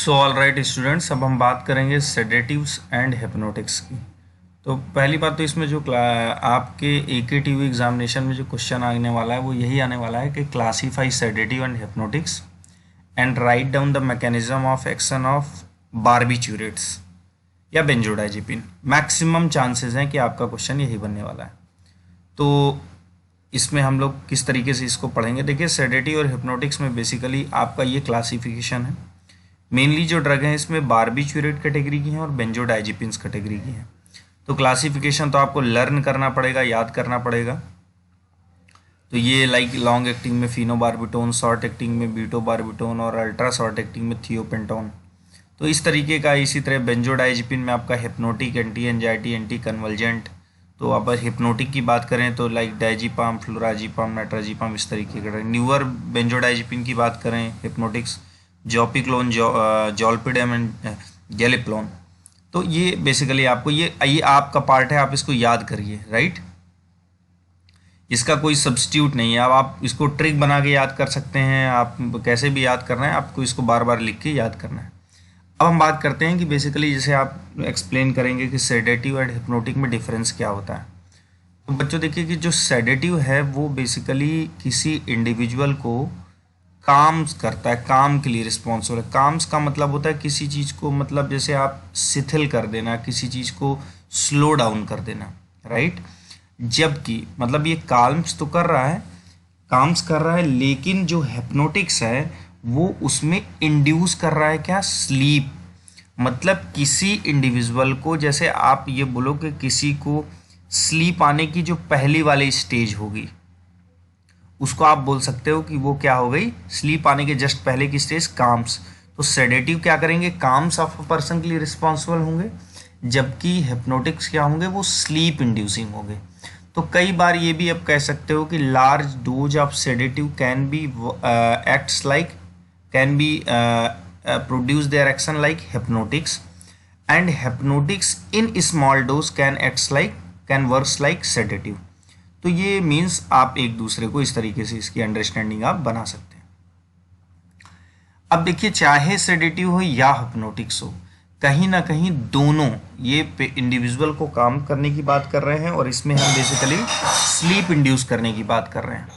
So all right students, अब हम बात करेंगे सेडेटिव्स एंड हिप्नोटिक्स की। तो पहली बात तो इसमें जो आपके AKTV एग्जामिनेशन में जो क्वेश्चन आने वाला है वो यही आने वाला है कि classify sedative and hypnotics and write down the mechanism of action of barbiturates या बेंजोडाइजेपिन। मैक्सिमम चांसेस हैं कि आपका क्वेश्चन यही बनने वाला है। तो इसमें हम लोग किस तरीके से इसको पढ़ेंगे, देखिए सेडेटिव और हिप्नोटिक्स में बेसिकली आपका ये क्लासिफिकेशन है। मेनली जो ड्रग हैं इसमें बार्बिट्यूरेट कैटेगरी की हैं और बेंजोडाइजेपिन्स कैटेगरी की हैं। तो क्लासिफिकेशन तो आपको लर्न करना पड़ेगा, याद करना पड़ेगा। तो ये लाइक लॉन्ग एक्टिंग में फिनोबार्बिटोन, शॉर्ट एक्टिंग में ब्यूटोबार्बिटोन और अल्ट्रा शॉर्ट एक्टिंग में थियोपेंटोन। तो इस तरीके का, इसी तरह बेंजोडाइजेपिन में आपका hypnotic, anti anxiety, anti convulsant. तो अब हिप्नोटिक की बात करें तो लाइक डायजीपाम, फ्लोराजीपाम, नाइट्राजीपाम, इस तरीके के। न्यूअर बेंजोडाइजेपिन की बात करें हिप्नोटिक्स, जॉपिक्लोन, जॉल्पिडेम एंड गैलिप्लोन। तो ये बेसिकली आपको ये आपका पार्ट है, आप इसको याद करिए, राइट। इसका कोई सब्स्टिट्यूट नहीं है। अब आप इसको ट्रिक बना के याद कर सकते हैं, आप कैसे भी याद करना है, आपको इसको बार बार लिख के याद करना है। अब हम बात करते हैं कि बेसिकली जैसे आप एक्सप्लेन करेंगे कि सेडेटिव एंड हिप्नोटिक में डिफरेंस क्या होता है। तो बच्चों देखिए कि जो सेडेटिव है वो बेसिकली किसी इंडिविजुअल को काम्स करता है, काम के लिए रिस्पॉन्सिबल है। काम्स का मतलब होता है किसी चीज़ को, मतलब जैसे आप शिथिल कर देना, किसी चीज़ को स्लो डाउन कर देना, राइट। जबकि मतलब ये काम्स तो कर रहा है, काम्स कर रहा है, लेकिन जो हिप्नोटिक्स है वो उसमें इंड्यूस कर रहा है क्या, स्लीप। मतलब किसी इंडिविजुअल को, जैसे आप ये बोलो कि किसी को स्लीप आने की जो पहली वाली स्टेज होगी उसको आप बोल सकते हो कि वो क्या हो गई, स्लीप आने के जस्ट पहले की स्टेज काम्स। तो सेडेटिव क्या करेंगे, काम्स ऑफ अ पर्सन के लिए रिस्पॉन्सिबल होंगे, जबकि हिप्नोटिक्स क्या होंगे, वो स्लीप इंड्यूसिंग होंगे। तो कई बार ये भी आप कह सकते हो कि large dose of sedative can be acts like, can be produce their action like hypnotics, and hypnotics in small dose can works like sedative. तो ये मीन्स आप एक दूसरे को इस तरीके से इसकी अंडरस्टैंडिंग आप बना सकते हैं। अब देखिए, चाहे सेडेटिव हो या हिप्नोटिक्स हो, कहीं ना कहीं दोनों ये इंडिविजुअल को काम करने की बात कर रहे हैं और इसमें हम बेसिकली स्लीप इंड्यूस करने की बात कर रहे हैं।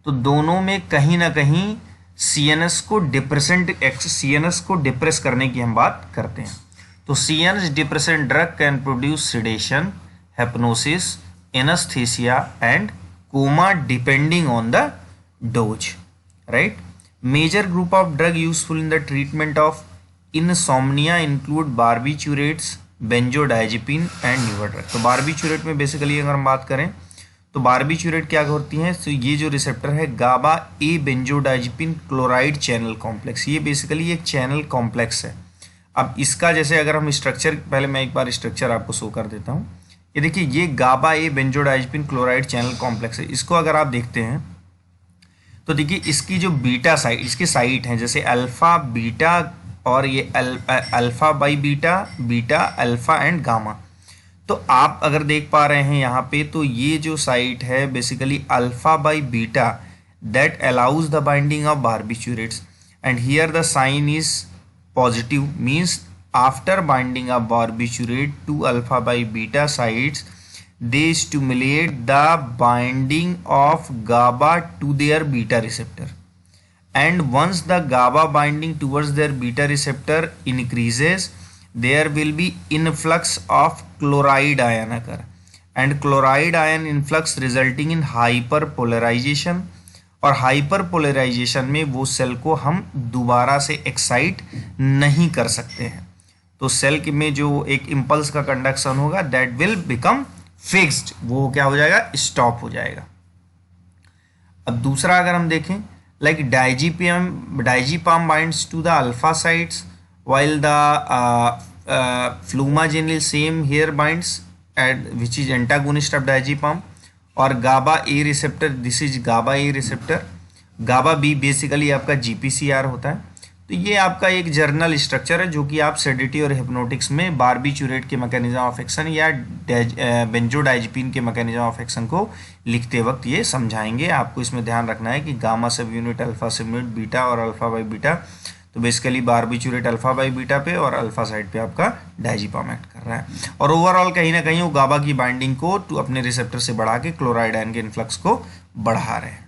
तो दोनों में कहीं ना कहीं सीएनएस को डिप्रेस करने की हम बात करते हैं। तो CNS depressant drug can produce sedation, hypnosis, anesthesia and coma depending on the dose, right. Major group of drug useful in the treatment of insomnia include barbiturates, benzodiazepine and newer drug। तो बार्बिचूरेट में basically अगर हम बात करें तो बार्बिचूरेट क्या होती हैं, तो ये जो रिसेप्टर है गाबा ए बेंजोडाइजेपिन क्लोराइड चैनल कॉम्प्लेक्स, ये बेसिकली एक चैनल कॉम्प्लेक्स है। अब इसका जैसे अगर हम स्ट्रक्चर, पहले मैं एक बार स्ट्रक्चर आपको शो कर देता हूँ। ये देखिए, ये गाबा ए बेंजोडाइजेपिन क्लोराइड चैनल कॉम्प्लेक्स है। इसको अगर आप देखते हैं तो देखिए इसकी जो बीटा साइट, इसके साइट हैं जैसे अल्फा, बीटा और ये alpha by beta, beta, alpha and gamma. तो आप अगर देख पा रहे हैं यहाँ पे, तो ये जो साइट है basically alpha by beta that allows the binding of barbiturates, and here the sign is positive, means after binding of barbiturate to alpha by beta sites, they stimulate the binding of GABA to their beta receptor, and once the GABA binding towards their beta receptor increases, there will be influx of chloride ion occur, and chloride ion influx resulting in hyperpolarization, और hyperpolarisation में वो cell को हम दोबारा से excite नहीं कर सकते हैं। तो सेल में जो एक इम्पल्स का कंडक्शन होगा दैट विल बिकम फिक्स्ड, वो क्या हो जाएगा, स्टॉप हो जाएगा। अब दूसरा अगर हम देखें, like diazepam binds to the alpha sites while the flumazenil same here binds at which is antagonist of diazepam, और GABA A receptor, this is GABA A receptor, GABA B basically आपका GPCR होता है। तो ये आपका एक journal structure है जो कि आप सेडेटिव और हिप्नोटिक्स में बार्बिचूरेट के मैकेनिज्म ऑफ एक्शन या बेंजोडाइजेपिन के मैकेनिज्म ऑफ एक्शन को लिखते वक्त ये समझाएंगे। आपको इसमें ध्यान रखना है कि गामा सब यूनिट, अल्फा सब यूनिट, बीटा और अल्फा बाई बीटा, तो basically barbiturate alpha by beta पे और अल्फा साइड पे आपका डायजिपाम एक्ट कर रहा है, और ओवरऑल कहीं ना कहीं वो गाबा की बाइंडिंग को अपने रिसेप्टर से बढ़ा के क्लोराइड आयन के इन्फ्लक्स को बढ़ा रहे हैं।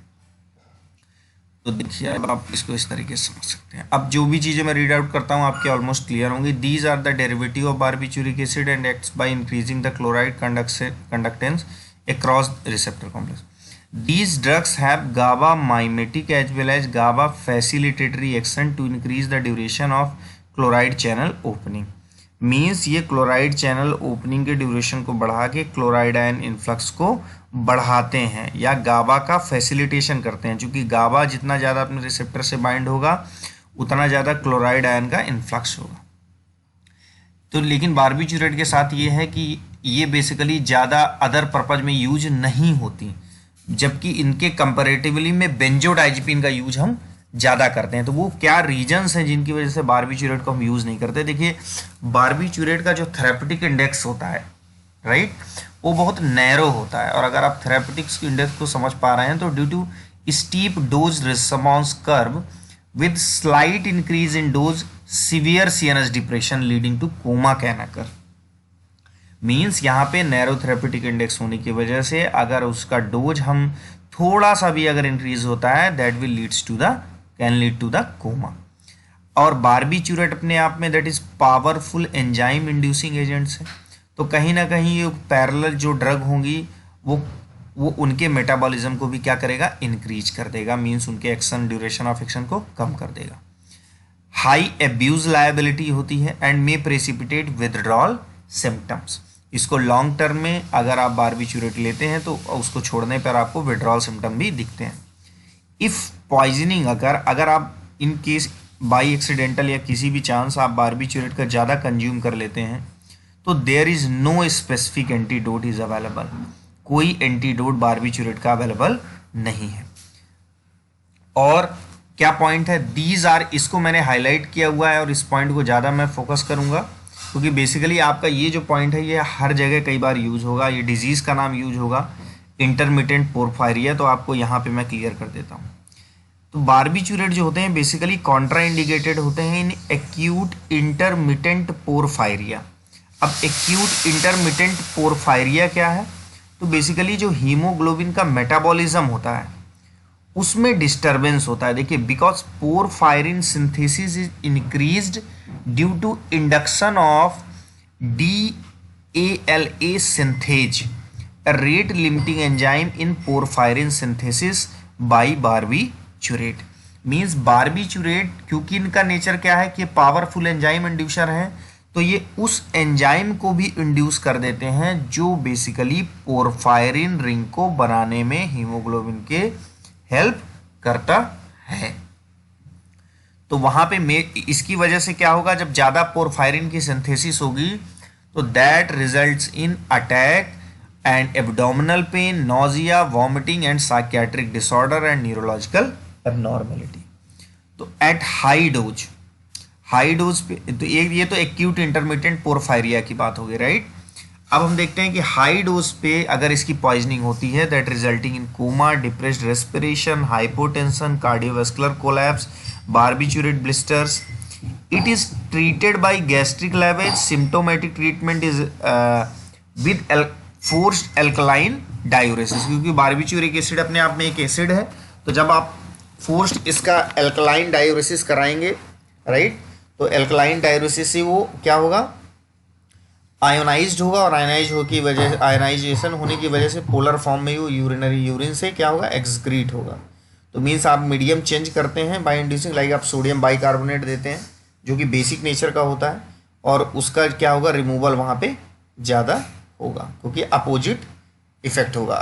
तो देखिए अब आप इसको इस तरीके से समझ सकते हैं। अब जो भी चीज़ें मैं रीड आउट करता हूँ आपके ऑलमोस्ट क्लियर होंगी। These are the derivative of barbituric acid and acts by increasing the chloride conductance across receptor complex. These drugs have GABA mimetic as well as GABA facilitatory action to increase the duration of chloride channel opening. Means ये chloride channel opening के duration को बढ़ा के chloride ion influx को बढ़ाते हैं या गाबा का फैसिलिटेशन करते हैं। चूंकि गाबा जितना ज़्यादा अपने रिसेप्टर से बाइंड होगा उतना ज़्यादा क्लोराइड आयन का इन्फ्लक्स होगा। तो लेकिन बारबिचुरेट के साथ ये है कि ये बेसिकली ज़्यादा अदर पर्पज में यूज नहीं होती, जबकि इनके कंपैरेटिवली में बेंजोडाइजिपिन का यूज हम ज़्यादा करते हैं। तो वो क्या रीजन्स हैं जिनकी वजह से बारबिचुरेट को हम यूज़ नहीं करते? देखिए बारबिचुरेट का जो थेरेपेटिक इंडेक्स होता है राइट, वो बहुत नैरो होता है, और अगर आप थेरेपेटिक्स इंडेक्स को समझ पा रहे हैं तो due to steep dose response curve with slight increase in dose severe CNS depression leading to coma can occur। Means यहाँ पे नैरो थेरेपेटिक इंडेक्स होने की वजह से अगर उसका डोज हम थोड़ा सा भी अगर इंक्रीज होता है that will leads to the can lead to the coma. और बारबिचुरेट अपने आप में that is powerful enzyme inducing agents है, तो कहीं ना कहीं ये पैरेलल जो ड्रग होंगी वो उनके मेटाबॉलिज्म को भी क्या करेगा, इंक्रीज कर देगा, मींस उनके एक्शन ड्यूरेशन ऑफ एक्शन को कम कर देगा। हाई एब्यूज लायबिलिटी होती है and may precipitate withdrawal symptoms. इसको लॉन्ग टर्म में अगर आप बारबिचुरेट लेते हैं तो उसको छोड़ने पर आपको विथड्रॉल सिम्टम भी दिखते हैं। इफ़ पॉइजनिंग अगर आप इन केस बाई एक्सीडेंटल या किसी भी चांस आप बारबिचुरेट का ज़्यादा कंज्यूम कर लेते हैं तो there is no specific antidote is available. कोई एंटीडोट बारबिचुरेट का अवेलेबल नहीं है। और क्या पॉइंट है, दीज आर, इसको मैंने हाईलाइट किया हुआ है और इस पॉइंट को ज़्यादा मैं फोकस करूंगा क्योंकि बेसिकली आपका ये जो पॉइंट है ये हर जगह कई बार यूज होगा। ये डिजीज़ का नाम यूज होगा इंटरमिटेंट पोरफायरिया, तो आपको यहाँ पे मैं क्लियर कर देता हूँ। तो बारबिचुरेट जो होते हैं बेसिकली कॉन्ट्रा इंडिकेटेड होते हैं इन एक्यूट इंटरमिटेंट पोरफायरिया। अब एक्यूट इंटरमिटेंट पोरफायरिया क्या है, तो बेसिकली जो हीमोग्लोबिन का मेटाबॉलिज्म होता है उसमें डिस्टरबेंस होता है। देखिए because porphyrin synthesis is increased due to induction of DALA synthase, a rate limiting enzyme in porphyrin synthesis by barbiturate। Means barbiturate क्योंकि इनका नेचर क्या है कि पावरफुल एंजाइम इंड्यूसर है, तो ये उस एंजाइम को भी इंड्यूस कर देते हैं जो बेसिकली पोरफायरिन रिंग को बनाने में हीमोग्लोबिन के हेल्प करता है। तो वहां पे इसकी वजह से क्या होगा, जब ज़्यादा पोरफायरिन की सिंथेसिस होगी तो that results in attack and abdominal pain, nausea, vomiting and psychiatric disorder and neurological abnormality. तो एट हाई डोज पे तो ये तो एक्यूट इंटरमिटेंट पोरफायरिया की बात हो गई राइट। अब हम देखते हैं कि हाई डोज पे अगर इसकी पॉइजनिंग होती है that resulting in coma, depressed respiration, hypotension, cardiovascular collapse, barbiturate blisters. It is treated by gastric lavage. Symptomatic treatment is with forced alkaline diuresis, क्योंकि बारबिचुरिक एसिड अपने आप में एक एसिड है, तो जब आप फोर्स्ड इसका एल्कलाइन डायूरेसिस कराएंगे राइट, तो एल्कलाइन डायूरेसिस से वो क्या होगा, आयोनाइज्ड होगा, और आयोनाइजेशन होने की वजह से पोलर फॉर्म में वो यूरिन से क्या होगा, एक्सक्रीट होगा। तो मीन्स आप मीडियम चेंज करते हैं बाय इंड्यूसिंग, लाइक आप सोडियम बाइकार्बोनेट देते हैं जो कि बेसिक नेचर का होता है, और उसका क्या होगा, रिमूवल वहाँ पे ज़्यादा होगा क्योंकि अपोजिट इफेक्ट होगा।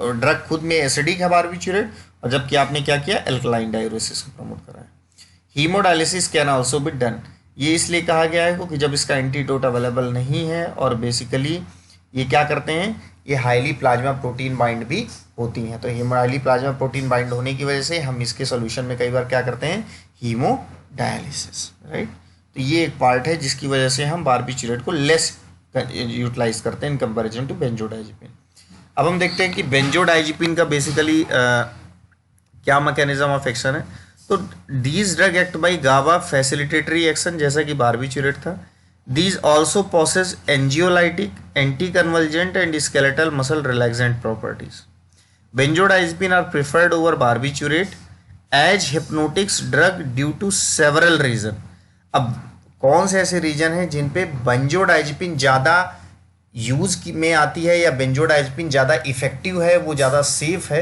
ड्रग खुद में एसिडिक है बारबिचुरेट, और जबकि आपने क्या किया, एल्कलाइन डायूरेसिस को प्रमोट करा है। Haemodialysis can also be done, ये इसलिए कहा गया है क्योंकि जब इसका एंटीडोट अवेलेबल नहीं है, और बेसिकली ये क्या करते हैं, ये हाईली प्लाज्मा प्रोटीन बाइंड भी होती हैं। तो हाईली प्लाज्मा प्रोटीन बाइंड होने की वजह से हम इसके सोल्यूशन में कई बार क्या करते हैं, हीमोडायलिसिस राइट। तो ये एक पार्ट है जिसकी वजह से हम बारबिचुरेट को लेस यूटिलाइज करते हैं इन कंपैरिजन टू बेंजोडाइजिपिन। अब हम देखते हैं कि बेंजोडाइजिपिन का बेसिकली क्या मैकेनिज्म ऑफ एक्शन है। तो तो these drug act by GABA facilitatory action, जैसा कि बारबिचुरेट था. These also possess anxiolytic, anti convulsant and skeletal muscle relaxant properties. Benzodiazepine are preferred over barbiturate as hypnotics drug due to several reason. अब कौन से ऐसे reason हैं जिन पे बेंजोडाइजपिन ज़्यादा यूज़ में आती है या बेंजोडाइजपिन ज़्यादा इफेक्टिव है, वो ज़्यादा सेफ है?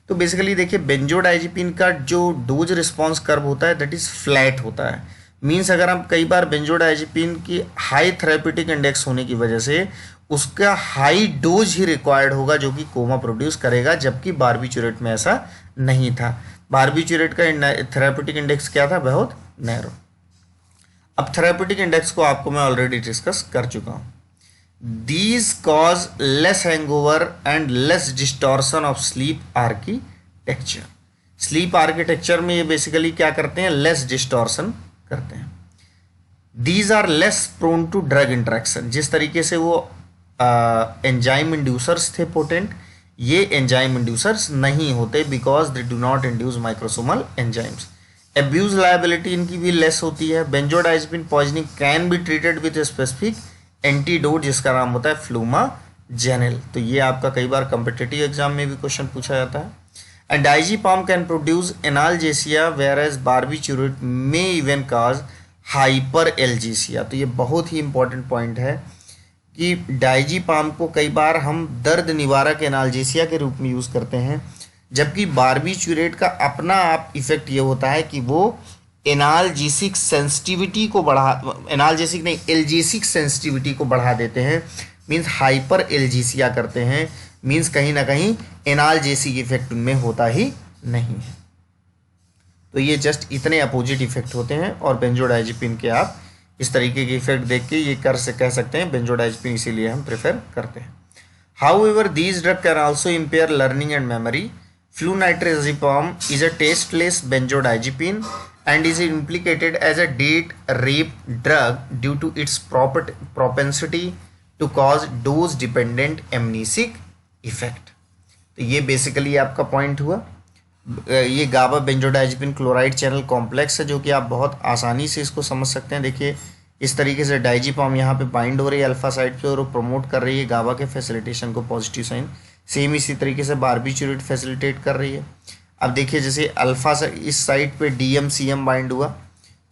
तो बेसिकली देखिए, बेंजोडाइजपिन का जो डोज रिस्पॉन्स कर्व होता है दैट इज़ फ्लैट होता है. मीन्स अगर हम कई बार बेंजोडाइजपिन की हाई थेरेप्यूटिक इंडेक्स होने की वजह से उसका हाई डोज ही रिक्वायर्ड होगा जो कि कोमा प्रोड्यूस करेगा, जबकि बारबिचुरेट में ऐसा नहीं था. बारबिचुरेट का थेरेप्यूटिक इंडेक्स क्या था? बहुत नैरो. अब थेरेप्यूटिक इंडेक्स को आपको मैं ऑलरेडी डिस्कस कर चुका हूँ. These cause less hangover and less distortion of sleep architecture. Sleep architecture में ये बेसिकली क्या करते हैं? लेस डिस्टॉर्शन करते हैं. These are less prone to drug interaction. जिस तरीके से वो एंजाइम इंड्यूसर्स थे पोटेंट, ये एंजाइम इंड्यूसर्स नहीं होते because they do not induce microsomal enzymes. Abuse liability इनकी भी लेस होती है. Benzodiazepine poisoning can be treated with specific antidote जिसका नाम होता है फ्लूमाजेनिल. तो ये आपका कई बार कॉम्पिटिटिव एग्जाम में भी क्वेश्चन पूछा जाता है. And diazepam can produce analgesia whereas barbiturate में इवन काज हाइपर एल्जेसिया. तो ये बहुत ही इंपॉर्टेंट पॉइंट है कि डाइजीपाम को कई बार हम दर्द निवारक एनाल्जेसिया के रूप में यूज़ करते हैं, जबकि बारबिचुरेट का अपना आप इफेक्ट ये होता है कि वो एनाल्जेसिक सेंसिटिविटी को एनाल्जेसिक नहीं, एल्जेसिक सेंसिटिविटी को बढ़ा देते हैं. मीन्स हाइपर एल्जेसिया करते हैं. मीन्स कहीं ना कहीं एनाल्जेसिक इफेक्ट उनमें होता ही नहीं है. तो ये जस्ट इतने अपोजिट इफेक्ट होते हैं और बेंजोडाइजपिन के आप इस तरीके के इफेक्ट देख के ये कह सकते हैं बेंजोडाइजपिन इसीलिए हम प्रेफर करते हैं. However these drug can also impair learning and memory. Flunitrazepam is a tasteless benzodiazepine and is implicated as a date rape drug due to its propensity to cause dose dependent amnesic effect. तो ये basically आपका point हुआ. ये गाबा बेंजोडाइजपिन chloride channel complex है जो कि आप बहुत आसानी से इसको समझ सकते हैं. देखिए इस तरीके से डाइजीपाम यहाँ पे बाइंड हो रही है अल्फा साइड पे और वो प्रमोट कर रही है गाबा के फैसिलिटेशन को, पॉजिटिव साइन. सेम इसी तरीके से बारबिचुरेट फैसिलिटेट कर रही है. अब देखिए जैसे अल्फा से इस साइड पे DMCM बाइंड हुआ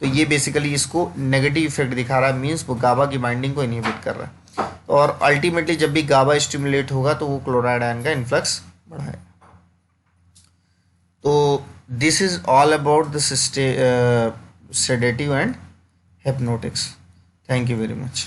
तो ये बेसिकली इसको नेगेटिव इफेक्ट दिखा रहा है. मीन्स वो गाबा की बाइंडिंग को इनहिबिट कर रहा है. और अल्टीमेटली जब भी गाबा स्टिमुलेट होगा तो वो क्लोराइड आयन का इन्फ्लक्स बढ़ाएगा. तो this is all about the sedative and hypnotics. Thank you very much.